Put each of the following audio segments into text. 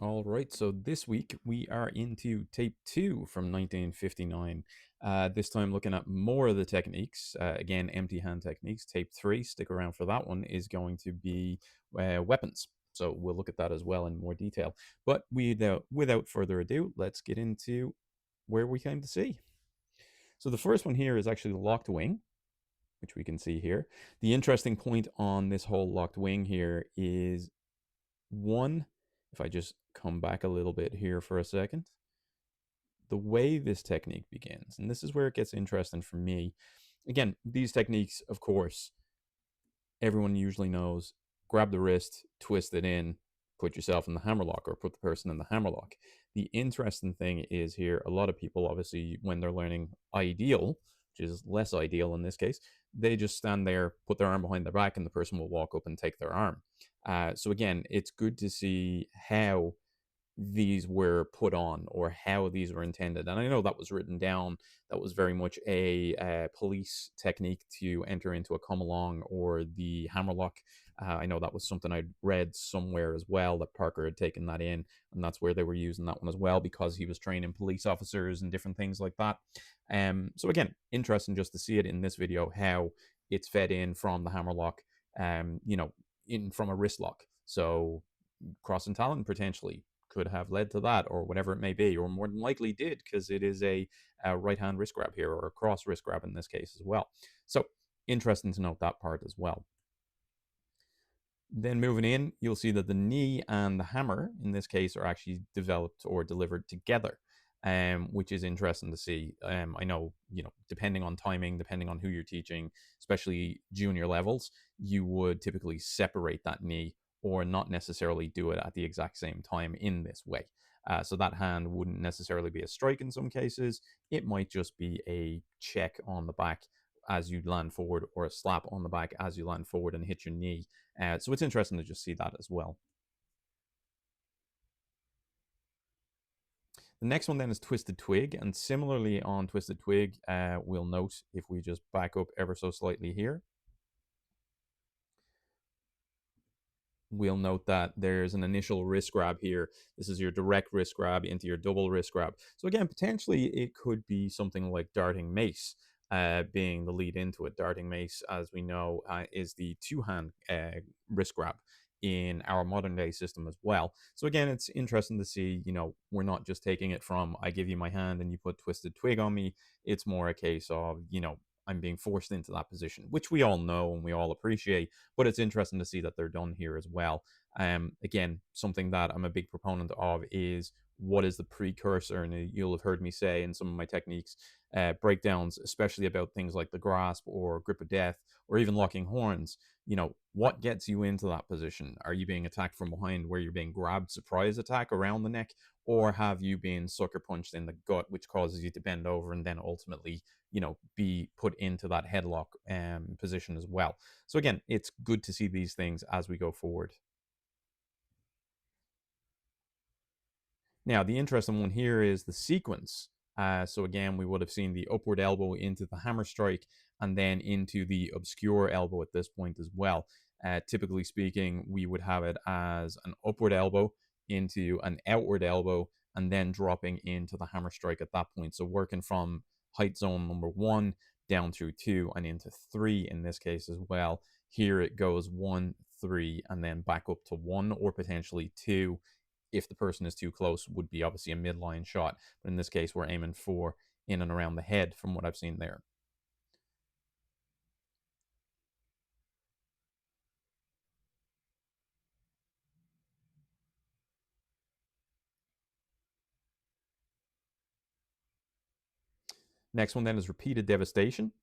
All right, so this week we are into tape two from 1959. This time looking at more of the techniques. Again, empty hand techniques. Tape three, stick around for that one, is going to be weapons. So we'll look at that as well in more detail. But without further ado, let's get into where we came to see. So the first one here is actually the locked wing, which we can see here. The interesting point on this whole locked wing here is one, if I just come back a little bit here for a second, the way this technique begins, and this is where it gets interesting for me. Again, these techniques, of course, everyone usually knows: grab the wrist, twist it in, put yourself in the hammerlock, or put the person in the hammerlock. The interesting thing is here, a lot of people, obviously, when they're learning ideal, which is less ideal in this case, they just stand there, put their arm behind their back, and the person will walk up and take their arm. So again, it's good to see how these were put on or how these were intended. And I know that was written down. That was very much a police technique to enter into a come along or the hammerlock. I know that was something I'd read somewhere as well, that Parker had taken that in, and that's where they were using that one as well, because he was training police officers and different things like that. So again, interesting just to see it in this video how it's fed in from the hammerlock, in from a wrist lock. So crossing talent potentially could have led to that, or whatever it may be, or more than likely did, because it is a right hand wrist grab here, or a cross wrist grab in this case as well. So interesting to note that part as well. Then moving in, you'll see that the knee and the hammer in this case are actually developed or delivered together, which is interesting to see. I know, depending on timing, depending on who you're teaching, especially junior levels, you would typically separate that knee or not necessarily do it at the exact same time in this way. So that hand wouldn't necessarily be a strike in some cases. It might just be a check on the back as you land forward, or a slap on the back as you land forward and hit your knee. So it's interesting to just see that as well. The next one then is Twisted Twig, and similarly on Twisted Twig, we'll note, if we just back up ever so slightly here, we'll note that there's an initial wrist grab here. This is your direct wrist grab into your double wrist grab. So again, potentially it could be something like darting mace, being the lead into it. Darting mace, as we know, is the two-hand wrist grab in our modern day system as well. So again, it's interesting to see, we're not just taking it from I give you my hand and you put Twisted Twig on me. It's more a case of, I'm being forced into that position, which we all know and we all appreciate, but it's interesting to see that they're done here as well. Again, something that I'm a big proponent of is, what is the precursor? And you'll have heard me say in some of my techniques, breakdowns, especially about things like the grasp or grip of death or even locking horns. What gets you into that position? Are you being attacked from behind where you're being grabbed, surprise attack around the neck, or have you been sucker punched in the gut, which causes you to bend over and then ultimately, be put into that headlock position as well? So again, it's good to see these things as we go forward. Now, the interesting one here is the sequence. So again, we would have seen the upward elbow into the hammer strike, and then into the obscure elbow at this point as well. Typically speaking, we would have it as an upward elbow into an outward elbow, and then dropping into the hammer strike at that point. So working from height zone number one down through two and into three in this case as well. Here it goes one, three, and then back up to one, or potentially two if the person is too close, would be obviously a midline shot. But in this case, we're aiming for in and around the head from what I've seen there. Next one then is repeated devastation.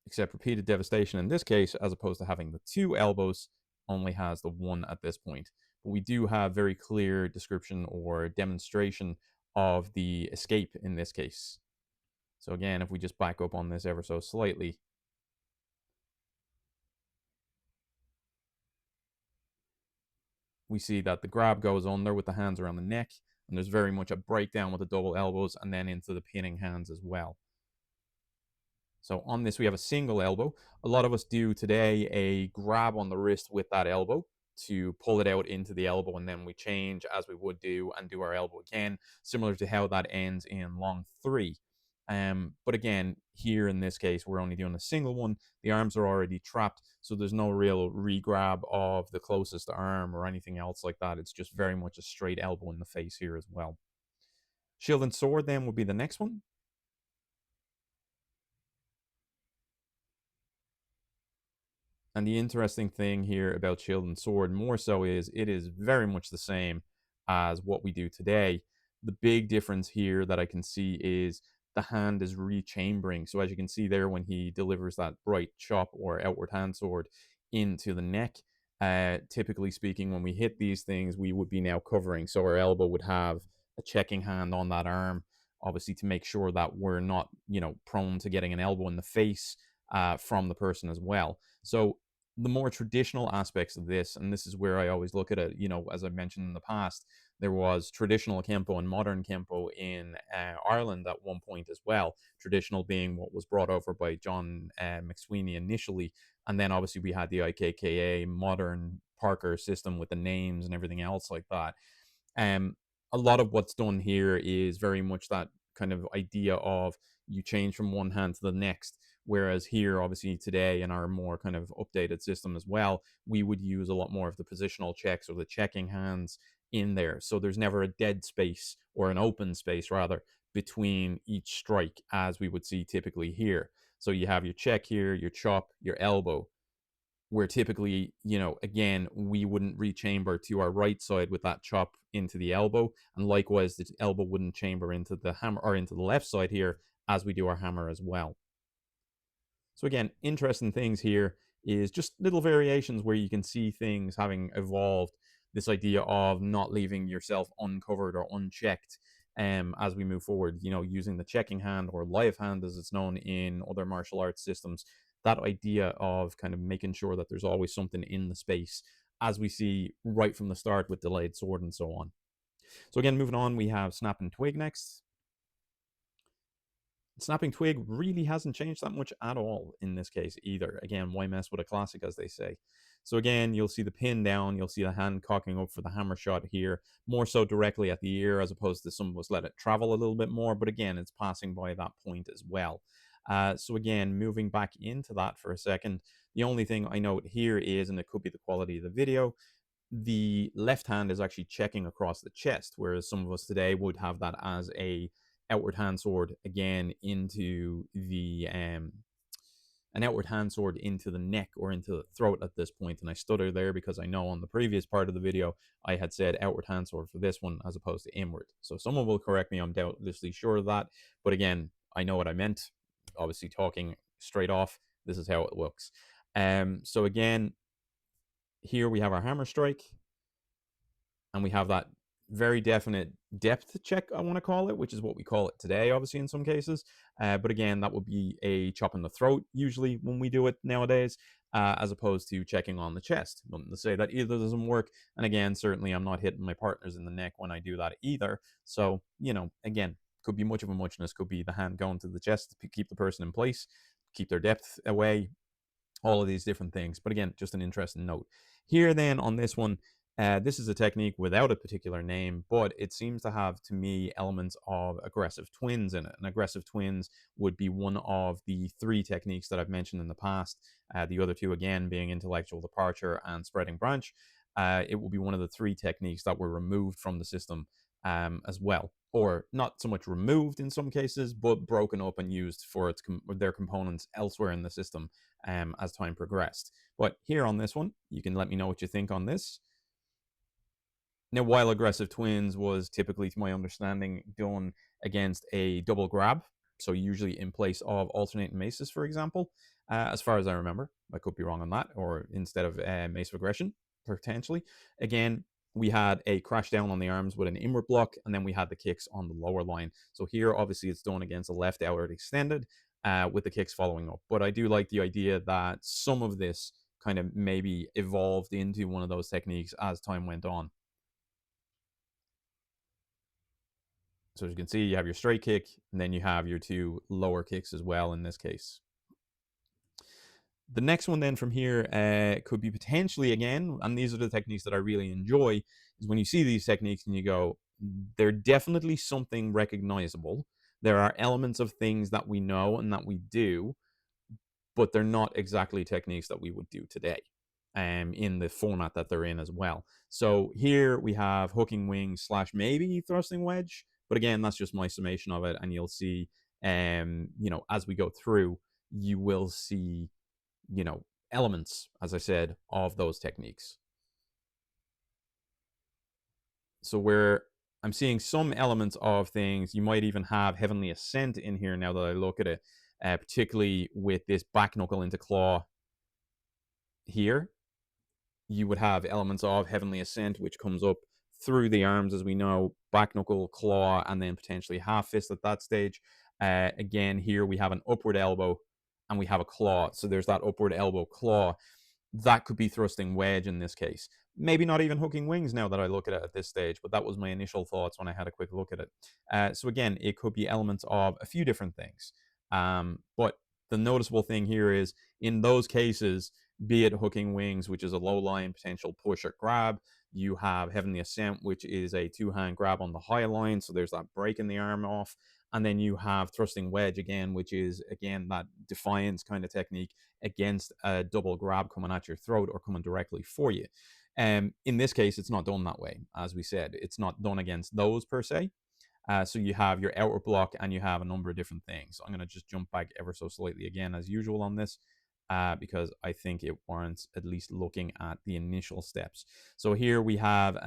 Except repeated devastation in this case, as opposed to having the two elbows, only has the one at this point. But we do have very clear description or demonstration of the escape in this case. So again, if we just back up on this ever so slightly, we see that the grab goes under with the hands around the neck, and there's very much a breakdown with the double elbows and then into the pinning hands as well. So on this, we have a single elbow. A lot of us do today a grab on the wrist with that elbow to pull it out into the elbow, and then we change as we would do and do our elbow again, similar to how that ends in long three. But again, here in this case, we're only doing a single one. The arms are already trapped, so there's no real re-grab of the closest arm or anything else like that. It's just very much a straight elbow in the face here as well. Shield and sword then would be the next one. And the interesting thing here about Shield and Sword more so is it is very much the same as what we do today. The big difference here that I can see is the hand is rechambering. So as you can see there, when he delivers that bright chop or outward hand sword into the neck, typically speaking, when we hit these things, we would be now covering. So our elbow would have a checking hand on that arm, obviously to make sure that we're not, prone to getting an elbow in the face from the person as well. So the more traditional aspects of this, and this is where I always look at it, as I mentioned in the past, there was traditional Kenpo and modern Kenpo in Ireland at one point as well. Traditional being what was brought over by John McSweeney initially, and then obviously we had the IKKA modern Parker system with the names and everything else like that. Um, a lot of what's done here is very much that kind of idea of you change from one hand to the next. Whereas here, obviously, today in our more kind of updated system as well, we would use a lot more of the positional checks or the checking hands in there. So there's never a dead space or an open space, rather, between each strike as we would see typically here. So you have your check here, your chop, your elbow, where typically, again, we wouldn't rechamber to our right side with that chop into the elbow. And likewise, the elbow wouldn't chamber into the hammer or into the left side here as we do our hammer as well. So again, interesting things here is just little variations where you can see things having evolved. This idea of not leaving yourself uncovered or unchecked as we move forward, using the checking hand or live hand as it's known in other martial arts systems. That idea of kind of making sure that there's always something in the space, as we see right from the start with delayed sword and so on. So again, moving on, we have Snap and Twig next. Snapping Twig really hasn't changed that much at all in this case either. Again, why mess with a classic, as they say? So again, you'll see the pin down, you'll see the hand cocking up for the hammer shot here, more so directly at the ear as opposed to some of us let it travel a little bit more, but again, it's passing by that point as well. So again, moving back into that for a second, the only thing I note here is, and it could be the quality of the video, the left hand is actually checking across the chest, whereas some of us today would have that as a outward hand sword again into the an outward hand sword into the neck or into the throat at this point. And I stutter there because I know on the previous part of the video I had said outward hand sword for this one as opposed to inward. So someone will correct me, I'm doubtlessly sure of that. But again, I know what I meant. Obviously, talking straight off, this is how it looks. So again, here we have our hammer strike, and we have that very definite depth check, I want to call it, which is what we call it today, obviously, in some cases. But again, that would be a chop in the throat, usually, when we do it nowadays, as opposed to checking on the chest. Nothing to say that either doesn't work. And again, certainly, I'm not hitting my partners in the neck when I do that either. So, again, could be much of a muchness, could be the hand going to the chest to keep the person in place, keep their depth away, all of these different things. But again, just an interesting note. Here then on this one, this is a technique without a particular name, but it seems to have, to me, elements of aggressive twins in it. And aggressive twins would be one of the three techniques that I've mentioned in the past. The other two, again, being intellectual departure and spreading branch. It will be one of the three techniques that were removed from the system as well, or not so much removed in some cases, but broken up and used for their components elsewhere in the system as time progressed. But here on this one, you can let me know what you think on this. Now, while aggressive twins was typically, to my understanding, done against a double grab, so usually in place of alternating maces, for example, as far as I remember, I could be wrong on that, or instead of mace of aggression, potentially. Again, we had a crash down on the arms with an inward block, and then we had the kicks on the lower line. So here, obviously, it's done against a left outward extended, with the kicks following up. But I do like the idea that some of this kind of maybe evolved into one of those techniques as time went on. So as you can see, you have your straight kick, and then you have your two lower kicks as well in this case. The next one then from here could be potentially again, and these are the techniques that I really enjoy, is when you see these techniques and you go, they're definitely something recognizable. There are elements of things that we know and that we do, but they're not exactly techniques that we would do today in the format that they're in as well. So here we have hooking wing slash maybe thrusting wedge, but again, that's just my summation of it, and you'll see, as we go through, you will see, elements, as I said, of those techniques. So where I'm seeing some elements of things, you might even have Heavenly Ascent in here now that I look at it, particularly with this back knuckle into claw here. You would have elements of Heavenly Ascent, which comes up through the arms, as we know, back knuckle, claw, and then potentially half fist at that stage. Again, here we have an upward elbow and we have a claw. So there's that upward elbow claw. That could be thrusting wedge in this case. Maybe not even hooking wings now that I look at it at this stage, but that was my initial thoughts when I had a quick look at it. So again, it could be elements of a few different things. But the noticeable thing here is in those cases, be it hooking wings, which is a low line potential push or grab. You have Heavenly Ascent, which is a two-hand grab on the high line. So there's that breaking the arm off. And then you have thrusting wedge again, which is again that defiance kind of technique against a double grab coming at your throat or coming directly for you. In this case, it's not done that way. As we said, it's not done against those per se. So you have your outward block and you have a number of different things. So I'm going to just jump back ever so slightly again as usual on this because I think it warrants at least looking at the initial steps. So here we have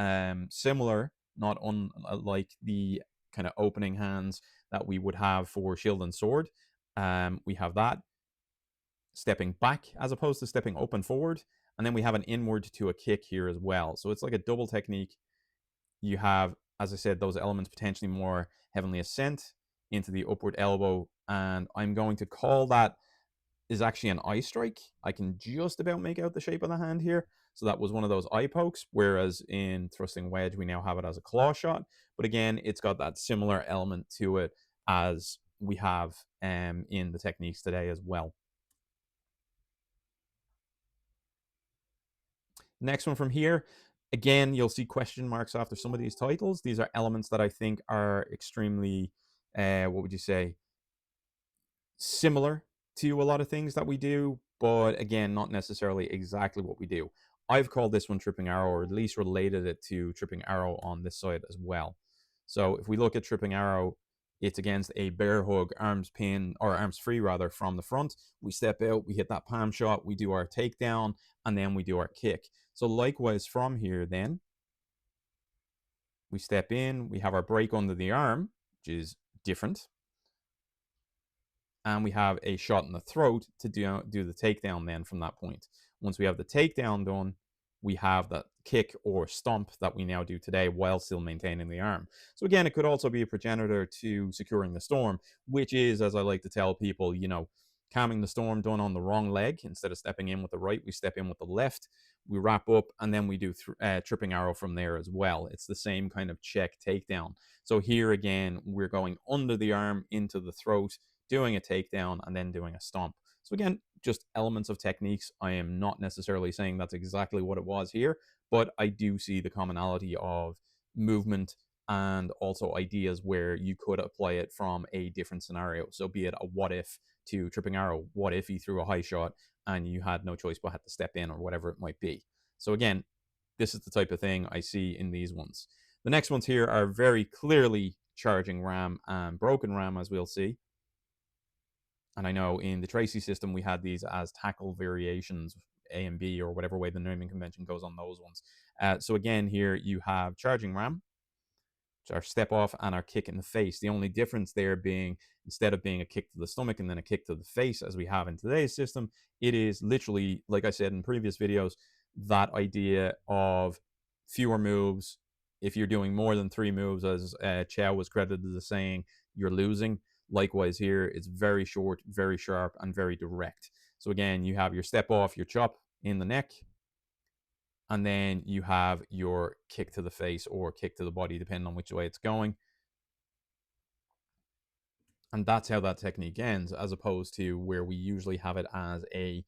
similar, not unlike the kind of opening hands that we would have for shield and sword. We have that stepping back as opposed to stepping up and forward. And then we have an inward to a kick here as well. So it's like a double technique. You have, as I said, those elements potentially more Heavenly Ascent into the upward elbow. And I'm going to call that is actually an eye strike. I can just about make out the shape of the hand here. So that was one of those eye pokes, whereas in thrusting wedge, we now have it as a claw shot. But again, it's got that similar element to it as we have in the techniques today as well. Next one from here, again, you'll see question marks after some of these titles. These are elements that I think are extremely, what would you say, similar to a lot of things that we do, but again, not necessarily exactly what we do. I've called this one tripping arrow, or at least related it to tripping arrow on this side as well. So if we look at tripping arrow, it's against a bear hug, arms pin, or arms free rather, from the front. We step out, we hit that palm shot, we do our takedown, and then we do our kick. So likewise from here then, we step in, we have our break under the arm, which is different. And we have a shot in the throat to do the takedown then from that point. Once we have the takedown done, we have that kick or stomp that we now do today while still maintaining the arm. So again, it could also be a progenitor to securing the storm, which is, as I like to tell people, calming the storm done on the wrong leg. Instead of stepping in with the right, we step in with the left. We wrap up and then we do tripping arrow from there as well. It's the same kind of check takedown. So here again, we're going under the arm into the throat, doing a takedown, and then doing a stomp. So again, just elements of techniques. I am not necessarily saying that's exactly what it was here, but I do see the commonality of movement and also ideas where you could apply it from a different scenario. So be it a what if to tripping arrow, what if he threw a high shot and you had no choice but had to step in, or whatever it might be. So again, this is the type of thing I see in these ones. The next ones here are very clearly charging ram and broken ram, as we'll see. And I know in the Tracy system, we had these as tackle variations, A and B, or whatever way the naming convention goes on those ones. So again, here you have charging ram, our step off, and our kick in the face. The only difference there being, instead of being a kick to the stomach and then a kick to the face as we have in today's system, it is literally, like I said in previous videos, that idea of fewer moves. If you're doing more than 3 moves, as Chow was credited as saying, you're losing. Likewise here, it's very short, very sharp, and very direct. So again, you have your step off, your chop in the neck, and then you have your kick to the face or kick to the body, depending on which way it's going. And that's how that technique ends, as opposed to where we usually have it as a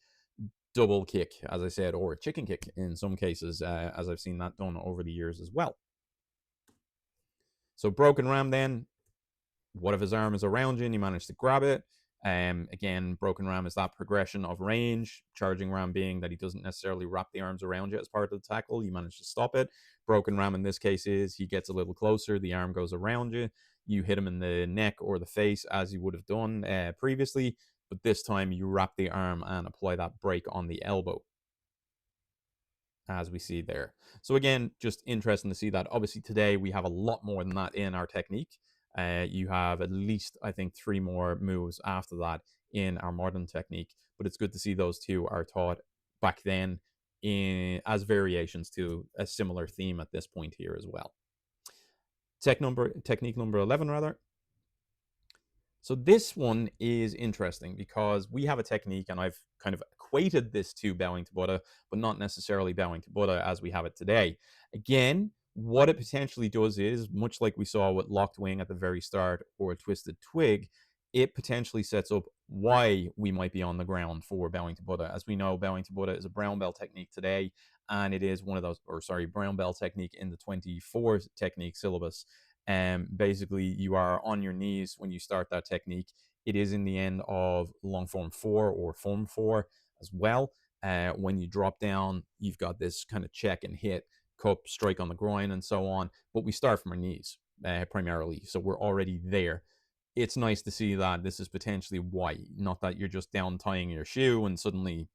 double kick, as I said, or a chicken kick in some cases, as I've seen that done over the years as well. So broken ram then, what if his arm is around you and you manage to grab it? Again, broken ram is that progression of range. Charging ram being that he doesn't necessarily wrap the arms around you as part of the tackle. You manage to stop it. Broken ram in this case is he gets a little closer. The arm goes around you. You hit him in the neck or the face as you would have done previously. But this time you wrap the arm and apply that break on the elbow, as we see there. So again, just interesting to see that. Obviously today we have a lot more than that in our technique. You have at least, I think, 3 more moves after that in our modern technique, but it's good to see those two are taught back then as variations to a similar theme at this point here as well. Technique number 11 rather. So this one is interesting because we have a technique, and I've kind of equated this to bowing to Buddha, but not necessarily bowing to Buddha as we have it today. Again, what it potentially does is, much like we saw with locked wing at the very start or a twisted twig, it potentially sets up why we might be on the ground for bowing to Buddha. As we know, bowing to Buddha is a brown belt technique today, and it is one of those, or sorry, brown belt technique in the 24 technique syllabus. Basically, you are on your knees when you start that technique. It is in the end of long form 4 or form 4 as well. When you drop down, you've got this kind of check and hit, cup, strike on the groin, and so on. But we start from our knees primarily, so we're already there. It's nice to see that this is potentially why, not that you're just down tying your shoe and suddenly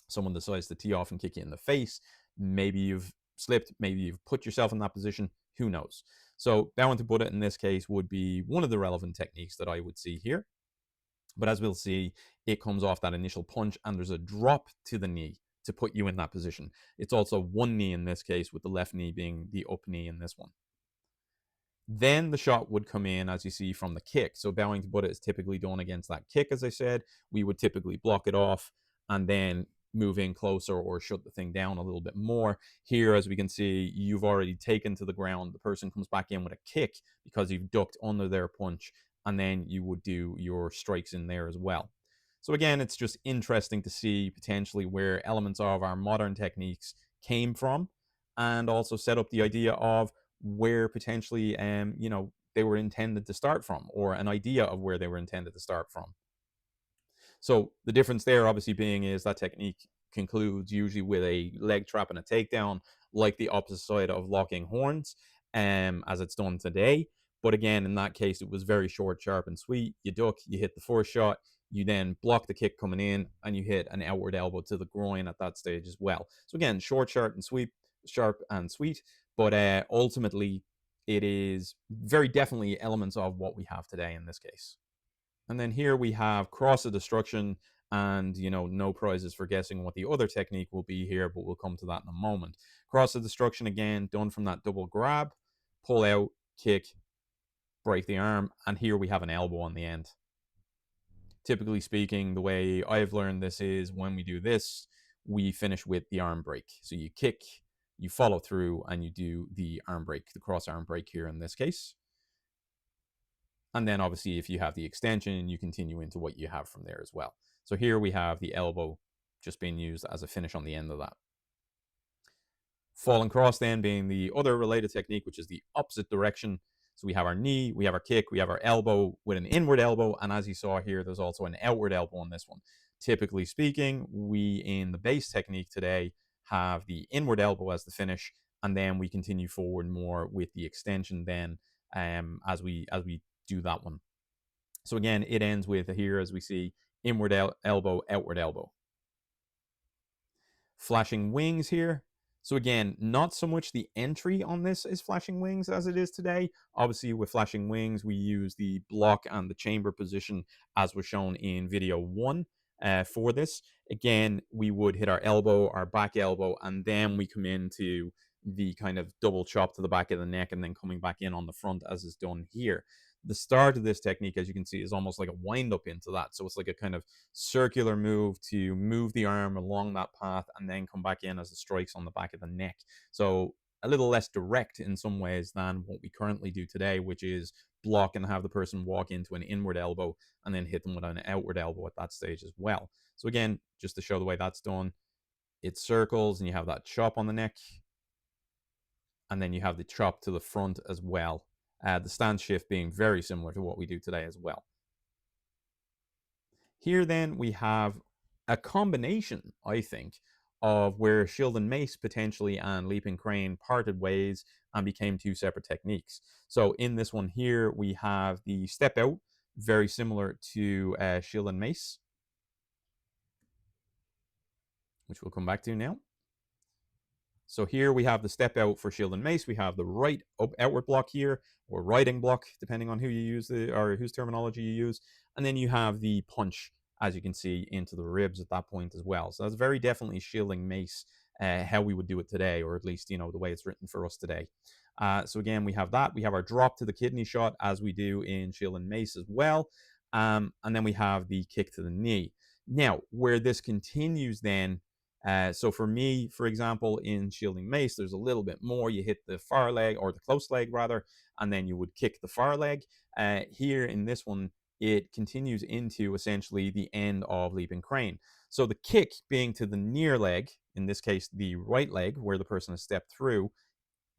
someone decides to tee off and kick you in the face. Maybe you've slipped, maybe you've put yourself in that position, who knows? So bowing to Buddha in this case would be one of the relevant techniques that I would see here. But as we'll see, it comes off that initial punch and there's a drop to the knee to put you in that position. It's also one knee in this case, with the left knee being the up knee in this one. Then the shot would come in, as you see, from the kick. So bowing to Buddha is typically done against that kick, as I said. We would typically block it off and then move in closer or shut the thing down a little bit more. Here, as we can see, you've already taken to the ground. The person comes back in with a kick because you've ducked under their punch, and then you would do your strikes in there as well. So again, it's just interesting to see potentially where elements of our modern techniques came from, and also set up the idea of where potentially they were intended to start from, or an idea of where they were intended to start from. So the difference there obviously being is that technique concludes usually with a leg trap and a takedown, like the opposite side of locking horns, as it's done today. But again, in that case, it was very short, sharp, and sweet. You duck, you hit the first shot, you then block the kick coming in, and you hit an outward elbow to the groin at that stage as well. So again, short, sharp, and sweet. But ultimately, it is very definitely elements of what we have today in this case. And then here we have Cross of Destruction, and no prizes for guessing what the other technique will be here, but we'll come to that in a moment. Cross of Destruction, again, done from that double grab, pull out, kick, break the arm, and here we have an elbow on the end. Typically speaking, the way I've learned this is when we do this, we finish with the arm break. So you kick, you follow through, and you do the arm break, the cross arm break here in this case. And then obviously if you have the extension, you continue into what you have from there as well. So here we have the elbow just being used as a finish on the end of that. Falling cross then being the other related technique, which is the opposite direction. So we have our knee, we have our kick, we have our elbow with an inward elbow. And as you saw here, there's also an outward elbow on this one. Typically speaking, we in the base technique today have the inward elbow as the finish, and then we continue forward more with the extension then as we do that one. So again, it ends with here, as we see, inward elbow, outward elbow. Flashing wings here. So again, not so much the entry on this is flashing wings as it is today. Obviously, with flashing wings, we use the block and the chamber position as was shown in video 1 for this. Again, we would hit our elbow, our back elbow, and then we come into the kind of double chop to the back of the neck and then coming back in on the front as is done here. The start of this technique, as you can see, is almost like a wind up into that. So it's like a kind of circular move to move the arm along that path and then come back in as the strikes on the back of the neck. So a little less direct in some ways than what we currently do today, which is block and have the person walk into an inward elbow and then hit them with an outward elbow at that stage as well. So again, just to show the way that's done, it circles and you have that chop on the neck, and then you have the chop to the front as well. The stance shift being very similar to what we do today as well. Here then we have a combination, I think, of where Shield and Mace potentially and Leaping Crane parted ways and became two separate techniques. So in this one here, we have the step out, very similar to Shield and Mace, which we'll come back to now. So here we have the step out for Shield and Mace. We have the right outward block here, or riding block, depending on who you use or whose terminology you use. And then you have the punch, as you can see, into the ribs at that point as well. So that's very definitely shielding Mace, how we would do it today, or at least, the way it's written for us today. So again, we have that. We have our drop to the kidney shot, as we do in Shield and Mace as well. And then we have the kick to the knee. Now, where this continues then, so for me, for example, in shielding Mace, there's a little bit more. You hit the far leg, or the close leg rather, and then you would kick the far leg. Here in this one, it continues into essentially the end of Leaping Crane. So the kick being to the near leg, in this case the right leg where the person has stepped through,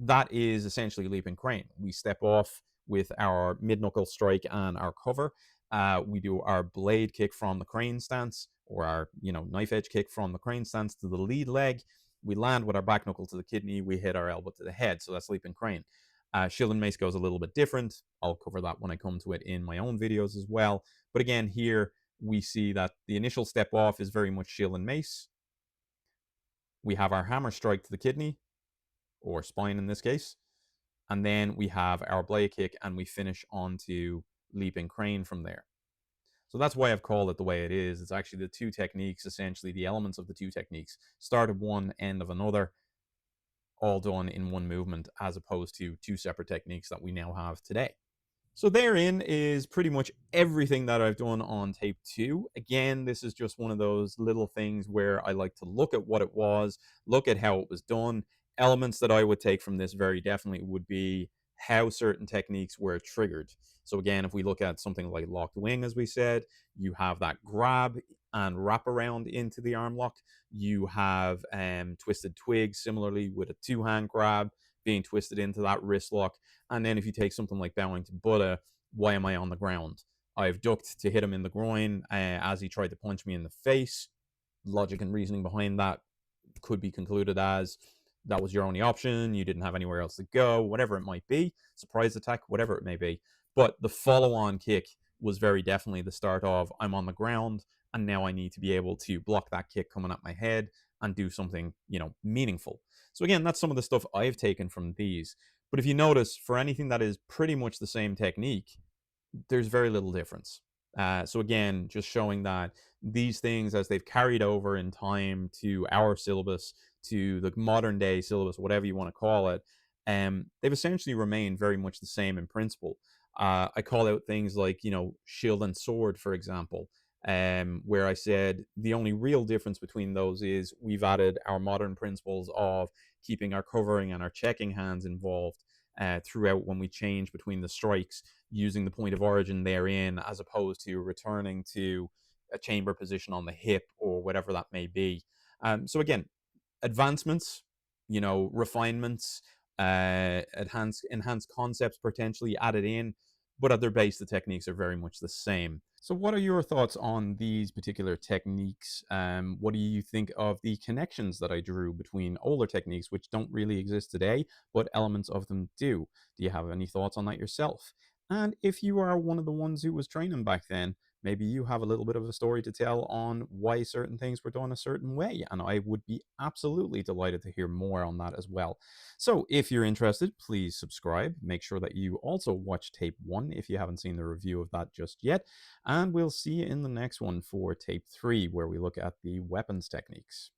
that is essentially Leaping Crane. We step off with our mid knuckle strike and our cover. We do our blade kick from the crane stance, or our knife edge kick from the crane stance to the lead leg. We land with our back knuckle to the kidney. We hit our elbow to the head. So that's Leaping Crane. Shield and Mace goes a little bit different. I'll cover that when I come to it in my own videos as well. But again, here we see that the initial step off is very much Shield and Mace. We have our hammer strike to the kidney, or spine in this case. And then we have our blade kick, and we finish onto Leaping Crane from there. So that's why I've called it the way it is. It's actually the two techniques, essentially the elements of the two techniques, start of one, end of another, all done in one movement, as opposed to two separate techniques that we now have today. So therein is pretty much everything that I've done on tape 2. Again, this is just one of those little things where I like to look at what it was, look at how it was done. Elements that I would take from this very definitely would be how certain techniques were triggered. So again, if we look at something like locked wing, as we said, you have that grab and wrap around into the arm lock. You have twisted twig, similarly with a two-hand grab being twisted into that wrist lock. And then if you take something like bowing to Buddha, why am I on the ground? I've ducked to hit him in the groin as he tried to punch me in the face. Logic and reasoning behind that could be concluded as that was your only option. You didn't have anywhere else to go, whatever it might be. Surprise attack, whatever it may be. But the follow-on kick was very definitely the start of I'm on the ground, and now I need to be able to block that kick coming at my head and do something, meaningful. So again, that's some of the stuff I've taken from these. But if you notice, for anything that is pretty much the same technique, there's very little difference. So again, just showing that these things, as they've carried over in time to our syllabus, to the modern day syllabus, whatever you want to call it, they've essentially remained very much the same in principle. I call out things like, shield and sword, for example, where I said the only real difference between those is we've added our modern principles of keeping our covering and our checking hands involved throughout when we change between the strikes, using the point of origin therein, as opposed to returning to a chamber position on the hip or whatever that may be. So again, advancements, refinements, enhanced concepts potentially added in, but at their base, the techniques are very much the same. So what are your thoughts on these particular techniques? What do you think of the connections that I drew between older techniques, which don't really exist today, but elements of them do? Do you have any thoughts on that yourself? And if you are one of the ones who was training back then, maybe you have a little bit of a story to tell on why certain things were done a certain way, and I would be absolutely delighted to hear more on that as well. So if you're interested, please subscribe. Make sure that you also watch tape 1 if you haven't seen the review of that just yet, and we'll see you in the next one for tape 3, where we look at the weapons techniques.